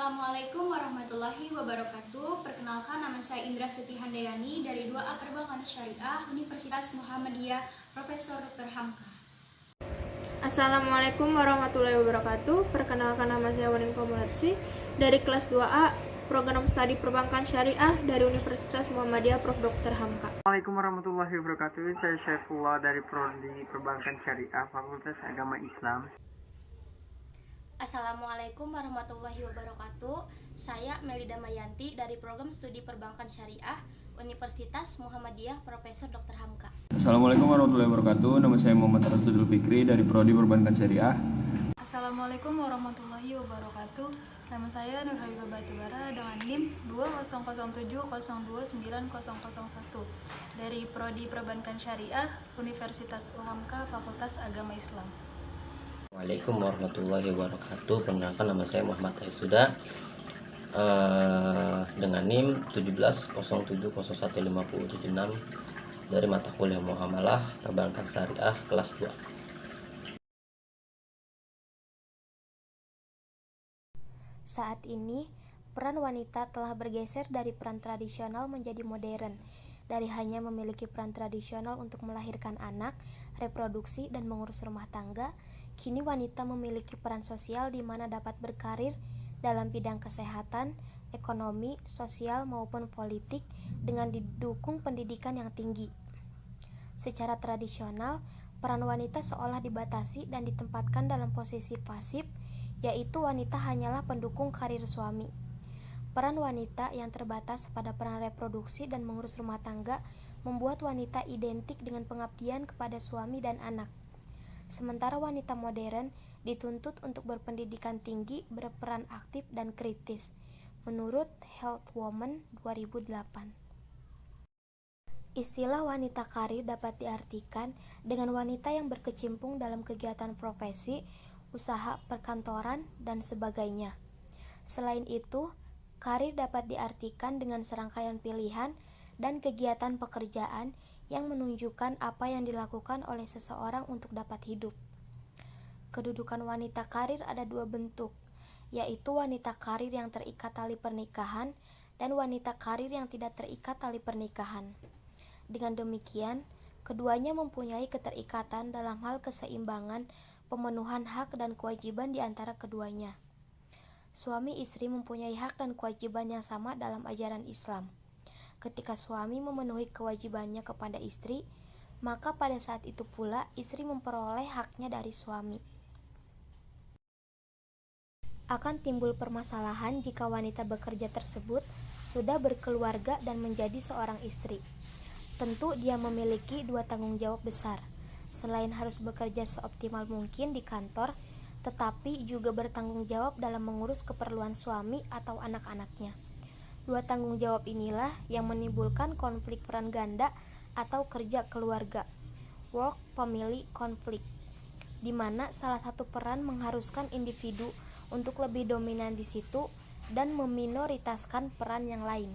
Assalamualaikum warahmatullahi wabarakatuh. Perkenalkan, nama saya Indra Suti Handayani dari 2A Perbankan Syariah Universitas Muhammadiyah Profesor Dr. Hamka. Assalamualaikum warahmatullahi wabarakatuh. Perkenalkan, nama saya Wanin Komulasi dari kelas 2A Program Studi Perbankan Syariah dari Universitas Muhammadiyah Prof. Dr. Hamka. Assalamualaikum warahmatullahi wabarakatuh. Saya Syaifullah dari Prodi Perbankan Syariah Fakultas Agama Islam. Assalamualaikum warahmatullahi wabarakatuh. Saya Melida Mayanti dari Program Studi Perbankan Syariah Universitas Muhammadiyah Profesor Dr. Hamka. Assalamualaikum warahmatullahi wabarakatuh. Nama saya Muhammad Rasulul Fikri dari Prodi Perbankan Syariah. Assalamualaikum warahmatullahi wabarakatuh. Nama saya Nur Habibah Batubara dengan NIM 20070290001 dari Prodi Perbankan Syariah Universitas UHAMKA Fakultas Agama Islam. Assalamualaikum warahmatullahi wabarakatuh. Perkenalkan, nama saya Muhammad Aisuda dengan NIM 1707015076 dari mata kuliah Muamalah Perbankan Syariah kelas 2. Saat ini, peran wanita telah bergeser dari peran tradisional menjadi modern. Dari hanya memiliki peran tradisional untuk melahirkan anak, reproduksi, dan mengurus rumah tangga, kini wanita memiliki peran sosial di mana dapat berkarir dalam bidang kesehatan, ekonomi, sosial, maupun politik dengan didukung pendidikan yang tinggi. Secara tradisional, peran wanita seolah dibatasi dan ditempatkan dalam posisi pasif, yaitu wanita hanyalah pendukung karir suami. Peran wanita yang terbatas pada peran reproduksi dan mengurus rumah tangga membuat wanita identik dengan pengabdian kepada suami dan anak. Sementara wanita modern dituntut untuk berpendidikan tinggi, berperan aktif dan kritis, menurut Health Woman 2008. Istilah wanita karir dapat diartikan dengan wanita yang berkecimpung dalam kegiatan profesi, usaha perkantoran, dan sebagainya. Selain itu, karir dapat diartikan dengan serangkaian pilihan dan kegiatan pekerjaan yang menunjukkan apa yang dilakukan oleh seseorang untuk dapat hidup. Kedudukan wanita karir ada dua bentuk, yaitu wanita karir yang terikat tali pernikahan dan wanita karir yang tidak terikat tali pernikahan. Dengan demikian, keduanya mempunyai keterikatan dalam hal keseimbangan pemenuhan hak dan kewajiban di antara keduanya. Suami istri mempunyai hak dan kewajiban yang sama dalam ajaran Islam. Ketika suami memenuhi kewajibannya kepada istri, maka pada saat itu pula istri memperoleh haknya dari suami. Akan timbul permasalahan jika wanita bekerja tersebut sudah berkeluarga dan menjadi seorang istri. Tentu dia memiliki dua tanggung jawab besar. Selain harus bekerja seoptimal mungkin di kantor, tetapi juga bertanggung jawab dalam mengurus keperluan suami atau anak-anaknya. Dua tanggung jawab inilah yang menimbulkan konflik peran ganda atau kerja keluarga, work-family conflict, di mana salah satu peran mengharuskan individu untuk lebih dominan di situ dan meminoritaskan peran yang lain.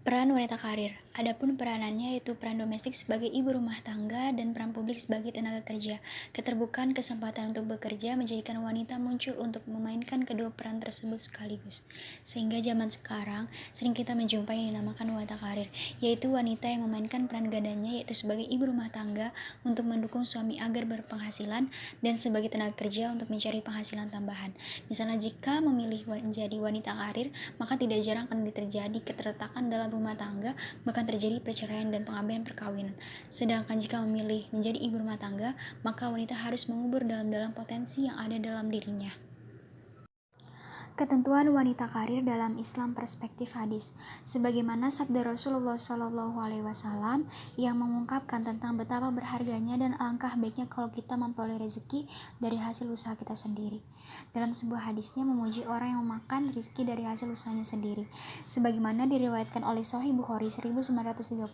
Peran wanita karir. Adapun peranannya yaitu peran domestik sebagai ibu rumah tangga dan peran publik sebagai tenaga kerja. Keterbukaan kesempatan untuk bekerja menjadikan wanita muncul untuk memainkan kedua peran tersebut sekaligus. Sehingga zaman sekarang sering kita menjumpai yang dinamakan wanita karir, yaitu wanita yang memainkan peran gandanya yaitu sebagai ibu rumah tangga untuk mendukung suami agar berpenghasilan dan sebagai tenaga kerja untuk mencari penghasilan tambahan. Misalnya jika memilih menjadi wanita karir, maka tidak jarang akan terjadi keterletakan dalam rumah tangga, bahkan terjadi perceraian dan pengambilan perkawinan. Sedangkan jika memilih menjadi ibu rumah tangga, maka wanita harus mengubur dalam potensi yang ada dalam dirinya. Ketentuan wanita karir dalam Islam perspektif hadis, sebagaimana sabda Rasulullah SAW yang mengungkapkan tentang betapa berharganya dan alangkah baiknya kalau kita memperoleh rezeki dari hasil usaha kita sendiri. Dalam sebuah hadisnya memuji orang yang memakan rezeki dari hasil usahanya sendiri, sebagaimana diriwayatkan oleh Sahih Bukhari 1930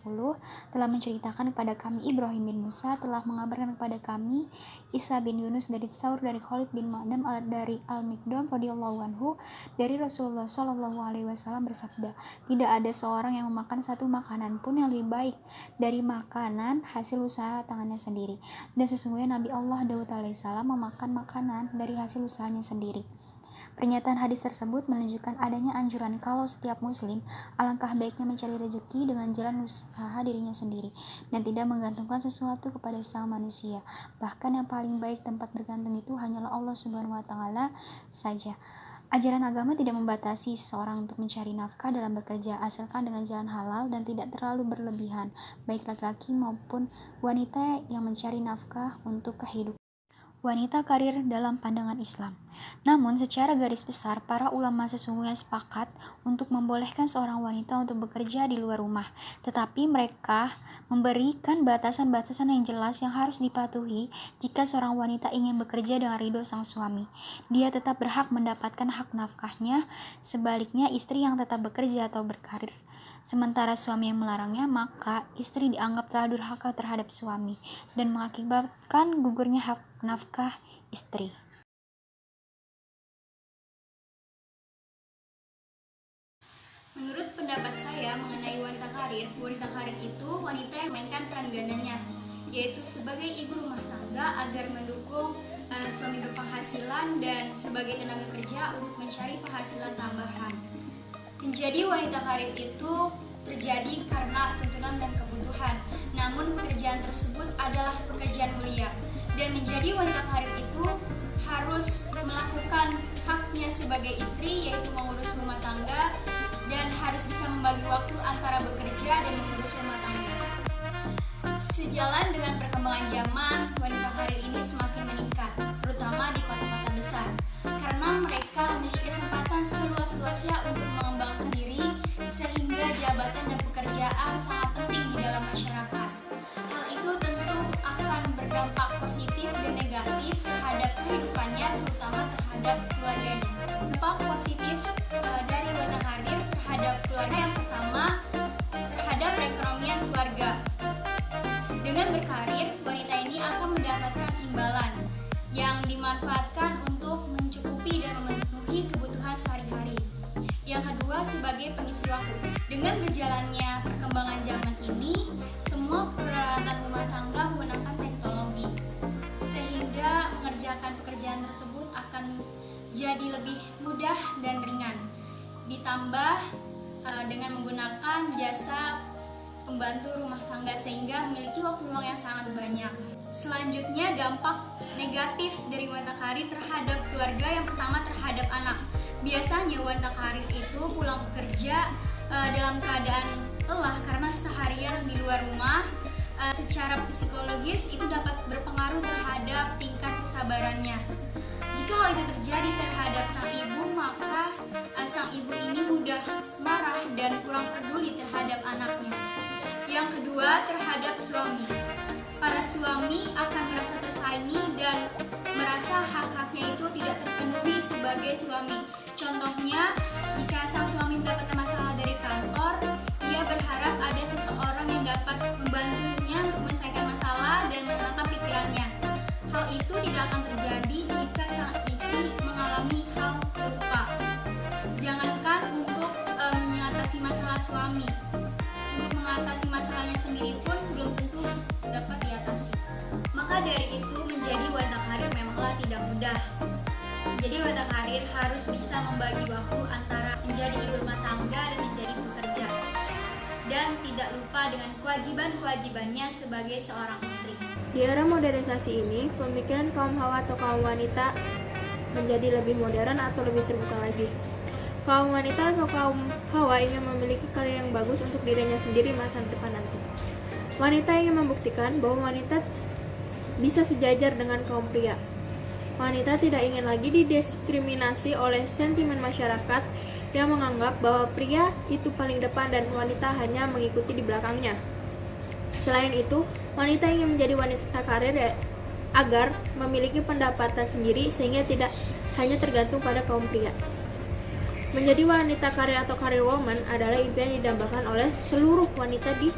telah menceritakan kepada kami Ibrahim bin Musa telah mengabarkan kepada kami Isa bin Yunus dari Tsaur dari Khalid bin Ma'dam dari Al-Mikdam radhiyallahu anhu wabarakatuh dari Rasulullah Shallallahu Alaihi Wasallam bersabda, tidak ada seorang yang memakan satu makanan pun yang lebih baik dari makanan hasil usaha tangannya sendiri. Dan sesungguhnya Nabi Allah Daud alaihissalam memakan makanan dari hasil usahanya sendiri. Pernyataan hadis tersebut menunjukkan adanya anjuran kalau setiap muslim alangkah baiknya mencari rezeki dengan jalan usaha dirinya sendiri dan tidak menggantungkan sesuatu kepada sang manusia. Bahkan yang paling baik tempat bergantung itu hanyalah Allah Subhanahu wa taala saja. Ajaran agama tidak membatasi seseorang untuk mencari nafkah dalam bekerja asalkan dengan jalan halal dan tidak terlalu berlebihan, baik laki-laki maupun wanita yang mencari nafkah untuk kehidupan. Wanita karir dalam pandangan Islam. Namun secara garis besar para ulama sesungguhnya sepakat untuk membolehkan seorang wanita untuk bekerja di luar rumah, tetapi mereka memberikan batasan-batasan yang jelas yang harus dipatuhi. Jika seorang wanita ingin bekerja dengan ridho sang suami, dia tetap berhak mendapatkan hak nafkahnya. Sebaliknya, istri yang tetap bekerja atau berkarir sementara suami yang melarangnya, maka istri dianggap telah durhaka terhadap suami dan mengakibatkan gugurnya hak nafkah istri. Menurut pendapat saya mengenai wanita karir itu wanita yang memainkan peran gandanya, yaitu sebagai ibu rumah tangga agar mendukung suami berpenghasilan dan sebagai tenaga kerja untuk mencari penghasilan tambahan. Menjadi wanita karir itu terjadi karena tuntunan dan kebutuhan, namun pekerjaan tersebut adalah pekerjaan mulia. Dan menjadi wanita karir itu harus melakukan haknya sebagai istri, yaitu mengurus rumah tangga, dan harus bisa membagi waktu antara bekerja dan mengurus rumah tangga. Sejalan dengan perkembangan zaman, wanita karir ini semakin meningkat, terutama di kota-kota besar, karena mereka memiliki kesempatan seluas-luasnya untuk mengembangkan diri, sehingga jabatan dan pekerjaan sangat penting di dalam masyarakat. Hal itu tentu akan berdampak positif dan negatif terhadap kehidupannya, terutama terhadap keluarganya. Dampak positif dari wanita karir terhadap keluarga yang pertama, terhadap perekonomian keluarga. Dengan berkarir, wanita ini akan mendapatkan imbalan yang dimanfaatkan untuk mencukupi dan memenuhi kebutuhan sehari-hari. Yang kedua, sebagai pengisi waktu. Dengan berjalannya perkembangan zaman ini, semua peralatan rumah tangga menggunakan teknologi, sehingga mengerjakan pekerjaan tersebut akan jadi lebih mudah dan ringan. Ditambah dengan menggunakan jasa pembantu rumah tangga sehingga memiliki waktu luang yang sangat banyak. Selanjutnya, dampak negatif dari wanita karir terhadap keluarga. Yang pertama, terhadap anak. Biasanya wanita karir itu pulang bekerja dalam keadaan lelah karena seharian di luar rumah. Secara psikologis itu dapat berpengaruh terhadap tingkat kesabarannya. Jika hal itu terjadi terhadap sang ibu, maka sang ibu ini mudah marah dan kurang peduli terhadap anaknya. Yang kedua, terhadap suami. Para suami akan merasa tersaingi dan merasa hak-haknya itu tidak terpenuhi sebagai suami. Contohnya, jika sang suami mendapatkan masalah dari kantor, ia berharap ada seseorang yang dapat membantunya untuk menyelesaikan masalah dan menenangkan pikirannya. Hal itu tidak akan terjadi jika sang istri mengalami hal serupa. Jangankan untuk mengatasi masalah suami, untuk mengatasi masalahnya sendiri pun belum tentu dapat diatasi. Maka dari itu, menjadi wanita karir memanglah tidak mudah. Jadi wanita karir harus bisa membagi waktu antara menjadi ibu rumah tangga dan menjadi pekerja, dan tidak lupa dengan kewajiban-kewajibannya sebagai seorang istri. Di era modernisasi ini, pemikiran kaum hawa atau kaum wanita menjadi lebih modern atau lebih terbuka lagi. Kaum wanita atau kaum hawa ingin memiliki karir yang bagus untuk dirinya sendiri masa depan nanti. Wanita ingin membuktikan bahwa wanita bisa sejajar dengan kaum pria. Wanita tidak ingin lagi didiskriminasi oleh sentimen masyarakat yang menganggap bahwa pria itu paling depan dan wanita hanya mengikuti di belakangnya. Selain itu, wanita ingin menjadi wanita karir agar memiliki pendapatan sendiri sehingga tidak hanya tergantung pada kaum pria. Menjadi wanita karir atau career woman adalah impian yang didambakan oleh seluruh wanita di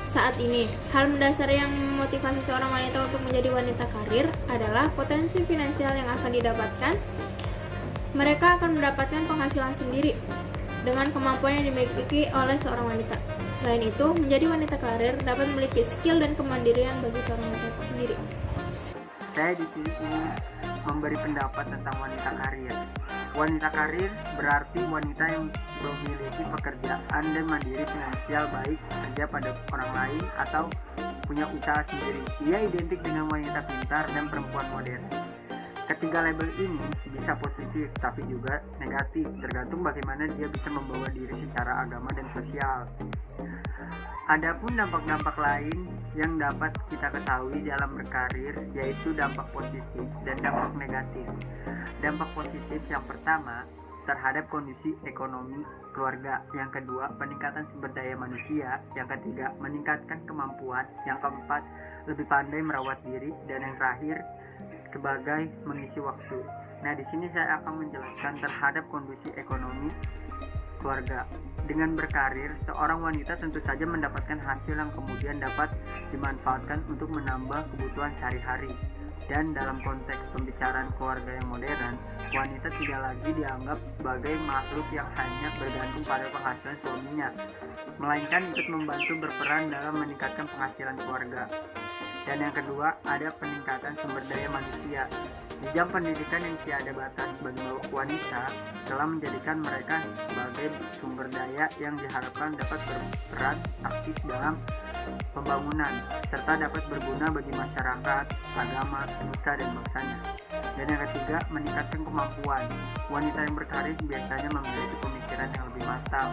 saat ini. Hal mendasar yang memotivasi seorang wanita untuk menjadi wanita karir adalah potensi finansial yang akan didapatkan Mereka akan mendapatkan penghasilan sendiri dengan kemampuan yang dimiliki oleh seorang wanita. Selain itu, menjadi wanita karir dapat memiliki skill dan kemandirian bagi seorang wanita sendiri. Saya di sini ingin memberi pendapat tentang wanita karir. Wanita karir berarti wanita yang memiliki pekerjaan dan mandiri finansial, baik kerja pada orang lain atau punya usaha sendiri. Ia identik dengan wanita pintar dan perempuan modern. Ketiga label ini bisa positif tapi juga negatif, tergantung bagaimana dia bisa membawa diri secara agama dan sosial. Adapun dampak-dampak lain yang dapat kita ketahui dalam berkarir, yaitu dampak positif dan dampak negatif. Dampak positif yang pertama terhadap kondisi ekonomi keluarga, yang kedua peningkatan sumber daya manusia, yang ketiga meningkatkan kemampuan, yang keempat lebih pandai merawat diri, dan yang terakhir sebagai mengisi waktu. Nah, di sini saya akan menjelaskan terhadap kondisi ekonomi keluarga. Dengan berkarir, seorang wanita tentu saja mendapatkan hasil yang kemudian dapat dimanfaatkan untuk menambah kebutuhan sehari-hari. Dan dalam konteks pembicaraan keluarga yang modern, wanita tidak lagi dianggap sebagai makhluk yang hanya bergantung pada penghasilan suaminya, melainkan ikut membantu berperan dalam meningkatkan penghasilan keluarga. Dan yang kedua, ada peningkatan sumber daya manusia. Jenjang pendidikan yang tiada batas bagi wanita telah menjadikan mereka sebagai sumber daya yang diharapkan dapat berperan aktif dalam pembangunan, serta dapat berguna bagi masyarakat, agama, nusa, dan bangsanya. Dan yang ketiga, meningkatkan kemampuan. Wanita yang berkarir biasanya memiliki pemikiran yang lebih matang.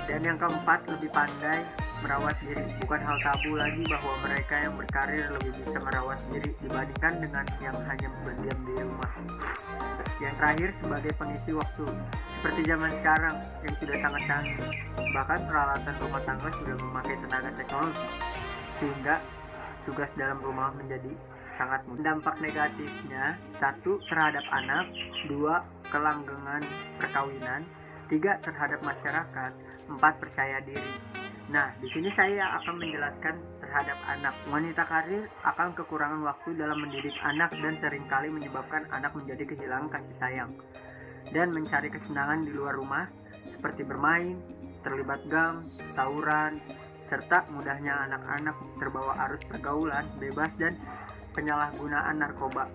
Dan yang keempat, lebih pandai merawat diri. Bukan hal tabu lagi bahwa mereka yang berkarir lebih bisa merawat diri dibandingkan dengan yang hanya berdiam di rumah. Yang terakhir, sebagai pengisi waktu. Seperti zaman sekarang yang sudah sangat canggih, bahkan peralatan rumah tangga sudah memakai tenaga teknologi, sehingga tugas dalam rumah menjadi sangat mudah. Dampak negatifnya, 1. terhadap anak, 2. kelanggengan perkawinan, 3. terhadap masyarakat, 4. percaya diri. Nah, di sini saya akan menjelaskan terhadap anak. Wanita karir akan kekurangan waktu dalam mendidik anak dan seringkali menyebabkan anak menjadi kehilangan kasih sayang dan mencari kesenangan di luar rumah seperti bermain, terlibat gam, tawuran, serta mudahnya anak-anak terbawa arus pergaulan bebas dan penyalahgunaan narkoba.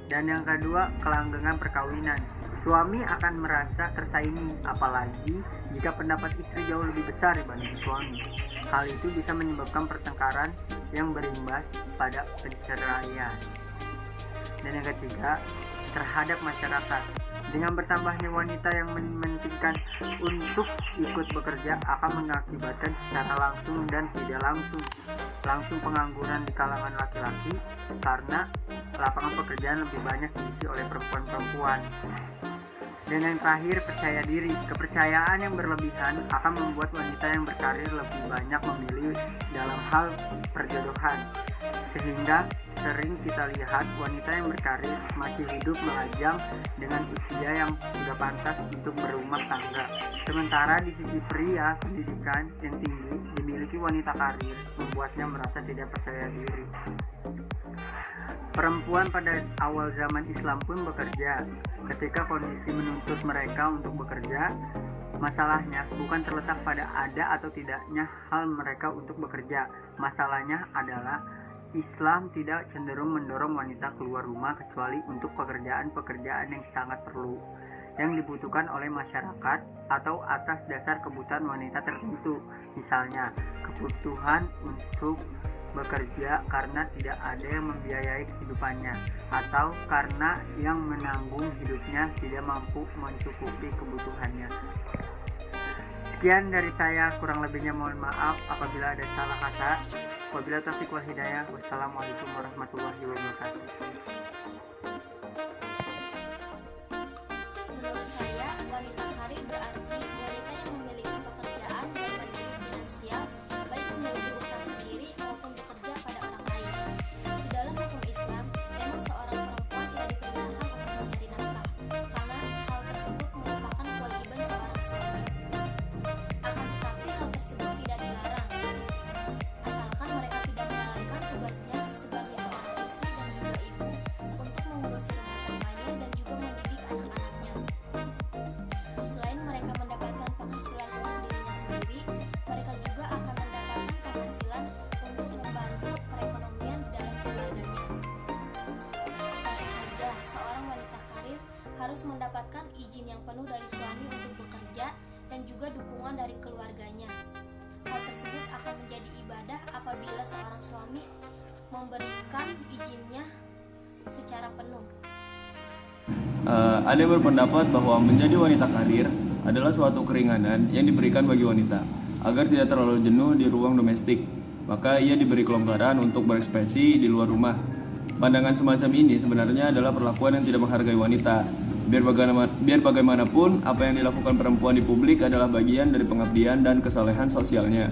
Dan yang kedua, kelanggengan perkawinan. Suami akan merasa tersaingi, apalagi jika pendapat istri jauh lebih besar dibanding suami. Hal itu bisa menyebabkan pertengkaran yang berimbas pada perceraian. Dan yang ketiga, terhadap masyarakat. Dengan bertambahnya wanita yang mementingkan untuk ikut bekerja akan mengakibatkan secara langsung dan tidak langsung pengangguran di kalangan laki-laki, karena lapangan pekerjaan lebih banyak diisi oleh perempuan-perempuan. Dan yang terakhir, percaya diri. Kepercayaan yang berlebihan akan membuat wanita yang berkarir lebih banyak memilih dalam hal perjodohan, sehingga sering kita lihat wanita yang berkarir masih hidup melajang dengan usia yang sudah pantas untuk berumah tangga. Sementara di sisi pria, pendidikan yang tinggi dimiliki wanita karir membuatnya merasa tidak percaya diri. Perempuan pada awal zaman Islam pun bekerja. Ketika kondisi menuntut mereka untuk bekerja, masalahnya bukan terletak pada ada atau tidaknya hal mereka untuk bekerja. Masalahnya adalah Islam tidak cenderung mendorong wanita keluar rumah kecuali untuk pekerjaan-pekerjaan yang sangat perlu, yang dibutuhkan oleh masyarakat atau atas dasar kebutuhan wanita tertentu. Misalnya, kebutuhan untuk bekerja karena tidak ada yang membiayai kehidupannya, atau karena yang menanggung hidupnya tidak mampu mencukupi kebutuhannya. Sekian dari saya, kurang lebihnya mohon maaf apabila ada salah kata. Wabillahi taufiq wal hidayah. Wassalamualaikum warahmatullahi wabarakatuh. Menurut saya, wanita karir berarti wanita yang memiliki pekerjaan dan mandiri finansial, baik memiliki usaha sendiri maupun bekerja pada orang lain. Di dalam hukum Islam, memang seorang perempuan tidak diperintahkan untuk mencari nafkah, karena hal tersebut merupakan kewajiban seorang suami. Akan tetapi hal tersebut tidak dilarang, asalkan mereka tidak melalaikan tugasnya sebagai seorang istri dan juga ibu untuk mengurusi rumah tangganya dan juga mendidik anak-anak. harus mendapatkan izin yang penuh dari suami untuk bekerja dan juga dukungan dari keluarganya. Hal tersebut akan menjadi ibadah apabila seorang suami memberikan izinnya secara penuh. Ada yang berpendapat bahwa menjadi wanita karir adalah suatu keringanan yang diberikan bagi wanita agar tidak terlalu jenuh di ruang domestik. Maka ia diberi kelonggaran untuk berekspresi di luar rumah. Pandangan semacam ini sebenarnya adalah perlakuan yang tidak menghargai wanita. Biar bagaimanapun, apa yang dilakukan perempuan di publik adalah bagian dari pengabdian dan kesalehan sosialnya.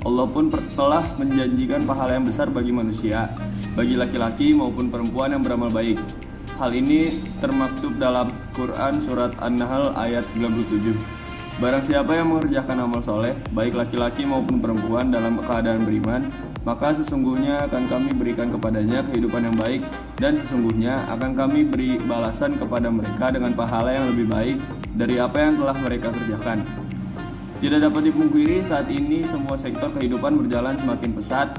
Allah pun telah menjanjikan pahala yang besar bagi manusia, bagi laki-laki maupun perempuan yang beramal baik. Hal ini termaktub dalam Quran Surat An-Nahl ayat 97. Barang siapa yang mengerjakan amal soleh, baik laki-laki maupun perempuan dalam keadaan beriman, maka sesungguhnya akan kami berikan kepadanya kehidupan yang baik, dan sesungguhnya akan kami beri balasan kepada mereka dengan pahala yang lebih baik dari apa yang telah mereka kerjakan. Tidak dapat dipungkiri saat ini semua sektor kehidupan berjalan semakin pesat,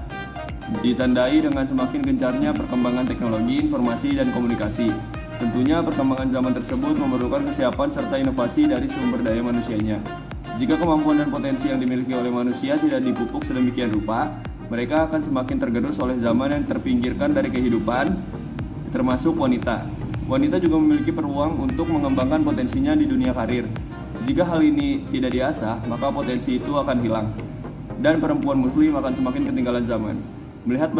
ditandai dengan semakin gencarnya perkembangan teknologi, informasi, dan komunikasi. Tentunya perkembangan zaman tersebut memerlukan kesiapan serta inovasi dari sumber daya manusianya. Jika kemampuan dan potensi yang dimiliki oleh manusia tidak dipupuk sedemikian rupa, mereka akan semakin tergerus oleh zaman yang terpinggirkan dari kehidupan, termasuk wanita. Wanita juga memiliki peluang untuk mengembangkan potensinya di dunia karir. Jika hal ini tidak diasah, maka potensi itu akan hilang, dan perempuan muslim akan semakin ketinggalan zaman. Melihat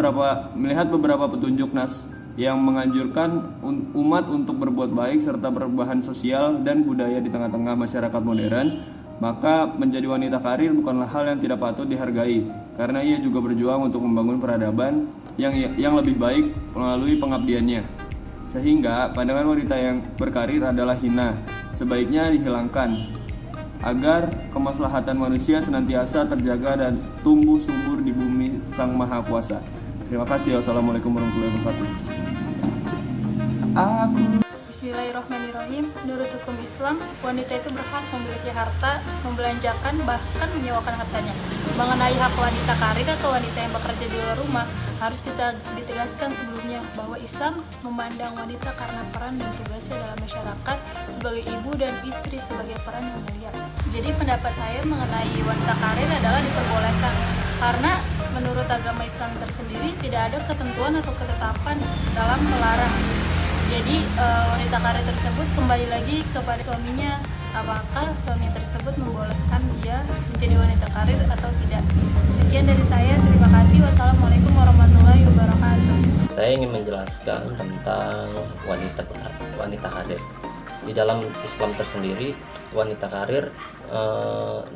beberapa petunjuk nas yang menganjurkan umat untuk berbuat baik serta perubahan sosial dan budaya di tengah-tengah masyarakat modern, maka menjadi wanita karir bukanlah hal yang tidak patut dihargai, karena ia juga berjuang untuk membangun peradaban yang lebih baik melalui pengabdiannya. Sehingga pandangan wanita yang berkarir adalah hina, sebaiknya dihilangkan agar kemaslahatan manusia senantiasa terjaga dan tumbuh subur di bumi Sang Maha Kuasa. Terima kasih. Wassalamualaikum warahmatullahi wabarakatuh. Bismillahirrahmanirrahim. Menurut hukum Islam, wanita itu berhak memiliki harta, membelanjakan, bahkan menyewakan hartanya. Mengenai hak wanita karir atau wanita yang bekerja di luar rumah, harus ditegaskan sebelumnya bahwa Islam memandang wanita karena peran dan tugasnya dalam masyarakat sebagai ibu dan istri sebagai peran yang mulia. Jadi pendapat saya mengenai wanita karir adalah diperbolehkan, karena menurut agama Islam tersendiri tidak ada ketentuan atau ketetapan dalam melarang. Jadi wanita karir tersebut kembali lagi kepada suaminya, apakah suami tersebut membolehkan dia menjadi wanita karir atau tidak. Sekian dari saya, terima kasih. Wassalamualaikum warahmatullahi wabarakatuh. Saya ingin menjelaskan tentang wanita karir. Di dalam Islam tersendiri, wanita karir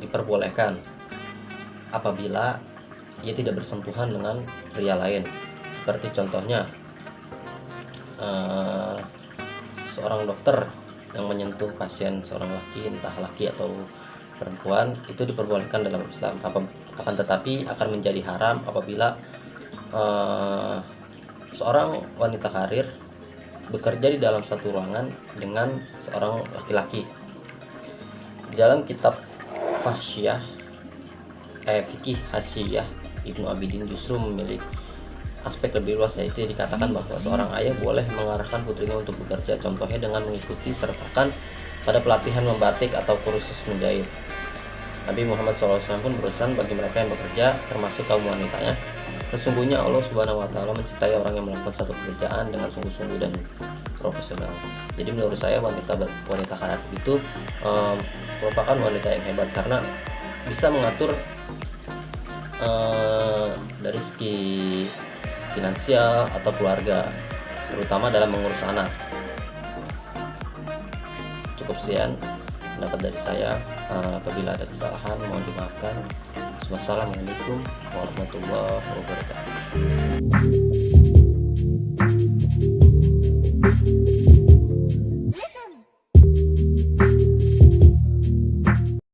diperbolehkan apabila ia tidak bersentuhan dengan pria lain. Seperti contohnya seorang dokter yang menyentuh pasien seorang laki, entah laki atau perempuan, itu diperbolehkan dalam Islam. Akan tetapi akan menjadi haram apabila seorang wanita karir bekerja di dalam satu ruangan dengan seorang laki-laki. Dalam kitab Fikih Hasiyah, Ibnu Abidin justru memiliki aspek lebih luas, yaitu dikatakan bahwa seorang ayah boleh mengarahkan putrinya untuk bekerja, contohnya dengan mengikuti sertakan pada pelatihan membatik atau kursus menjahit. Nabi Muhammad SAW pun berpesan bagi mereka yang bekerja, termasuk kaum wanitanya, sesungguhnya Allah Subhanahu wa Ta'ala mencintai orang yang melakukan satu pekerjaan dengan sungguh-sungguh dan profesional. Jadi menurut saya wanita karir itu merupakan wanita yang hebat karena bisa mengatur dari segi finansial atau keluarga, terutama dalam mengurus anak. Cukup sekian pendapat dari saya. Apabila ada kesalahan mohon dimaafkan. Wassalamualaikum warahmatullahi wabarakatuh.